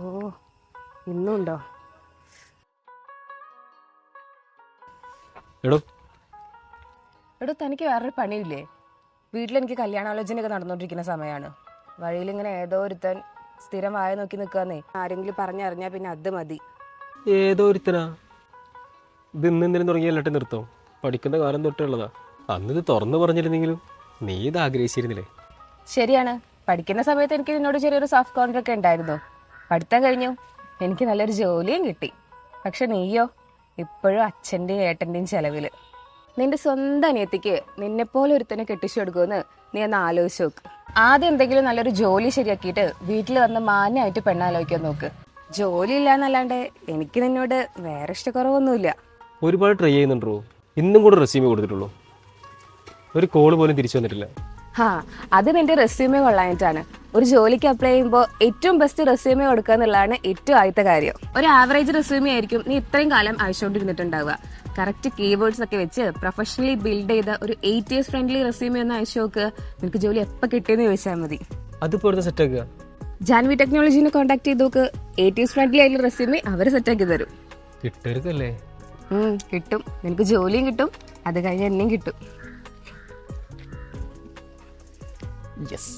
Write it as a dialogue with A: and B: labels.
A: ഓ, ഇന്നുണ്ടോ?
B: എടോ
A: എടോ, തനിക്ക് വേറൊരു പണിയില്ലേ? വീട്ടിലെനിക്ക് കല്യാണാലോചനയൊക്കെ നടന്നുകൊണ്ടിരിക്കുന്ന സമയമാണ്. വഴിയിലിങ്ങനെ ഏതോ ഒരുത്തൻ സ്ഥിരം വായ നോക്കി നിൽക്കാന്നേ. ആരെങ്കിലും പറഞ്ഞറിഞ്ഞാൽ പിന്നെ അത് മതി.
B: ഏതോ ഒരുത്തനാ ഇത് ഇന്നെന്തിനും തുടങ്ങിയല്ലിട്ട് നിർത്തോ? പഠിക്കുന്ന കാലം തൊട്ടുള്ളതാ. അന്ന് ഇത് തുറന്നു പറഞ്ഞിരുന്നെങ്കിലും നീ ഇത് ആഗ്രഹിച്ചിരുന്നില്ലേ?
A: ശരിയാണ്, പഠിക്കുന്ന സമയത്ത് എനിക്ക് നിന്നോട് ചെറിയൊരു സോഫ്റ്റ് കോർണർ ഒക്കെ ഉണ്ടായിരുന്നു. പഠിത്തം കഴിഞ്ഞു, എനിക്ക് നല്ലൊരു ജോലിയും കിട്ടി. പക്ഷെ നീയോ ഇപ്പോഴും അച്ഛൻ്റെയും ഏട്ടൻ്റെയും ചെലവിൽ. നിന്റെ സ്വന്തം അനിയത്തിക്ക് നിന്നെപ്പോലെ ഒരുത്തനെ കെട്ടിച്ചു കൊടുക്കുമെന്ന് നീ ഒന്ന് ആലോചിച്ച് നോക്ക്. ആദ്യം എന്തെങ്കിലും നല്ലൊരു ജോലി ശരിയാക്കിയിട്ട് വീട്ടിൽ വന്ന് മാന്യമായിട്ട് പെണ്ണാലോചിക്കാൻ നോക്ക്. ജോലി ഇല്ല എന്നല്ലാണ്ട് എനിക്ക് നിന്നോട് വേറെ ഇഷ്ടക്കുറവൊന്നുമില്ല.
B: ഒരുപാട് ട്രൈ ചെയ്യുന്നുണ്ടോ? ഇന്നും കൂടെ റെസ്യൂമേ കൊടുത്തിട്ടുള്ളൂ, ഒരു കോള് പോലും തിരിച്ചു വന്നിട്ടില്ല.
A: അത് നിന്റെ റെസ്യൂമേ കൊള്ളാനായിട്ടാണ്. ഒരു ജോലിക്ക് അപ്ലൈ ചെയ്യുമ്പോൾ ഏറ്റവും ബെസ്റ്റ് റെസ്യൂമേ കൊടുക്കുക എന്നുള്ളതാണ് ഏറ്റവും ആദ്യത്തെ കാര്യം. ഒരു ആവറേജ് റെസ്യൂമേ ആയിരിക്കും നീ ഇത്രയും കാലം അയച്ചുകൊണ്ടിരുന്നിട്ടുണ്ടാവുക. കറക്റ്റ് കീവേഡ്സ് ഒക്കെ വെച്ച് പ്രൊഫഷണലി ബിൽഡ് ചെയ്ത ഒരു 8 years ഫ്രണ്ട്ലി റെസ്യൂമേ ഒന്ന് അയച്ചു നോക്ക്. നിനക്ക് ജോലി എപ്പോൾ കിട്ടിയെന്ന് ചോദിച്ചാൽ മതി.
B: അതിപ്പോൾ സെറ്റ് ആക്കുക.
A: ജാൻവി ടെക്നോളജീനെ കോൺടാക്ട് ചെയ്ത് നോക്ക്. 8 years ഫ്രണ്ട്ലി ആയിട്ടുള്ള റെസ്യൂമേ അവർ സെറ്റാക്കി തരും.
B: കിട്ടരുതല്ലേ?
A: കിട്ടും. നിനക്ക് ജോലിയും കിട്ടും, അത് കഴിഞ്ഞ് എന്നെയും കിട്ടും.
B: യെസ്.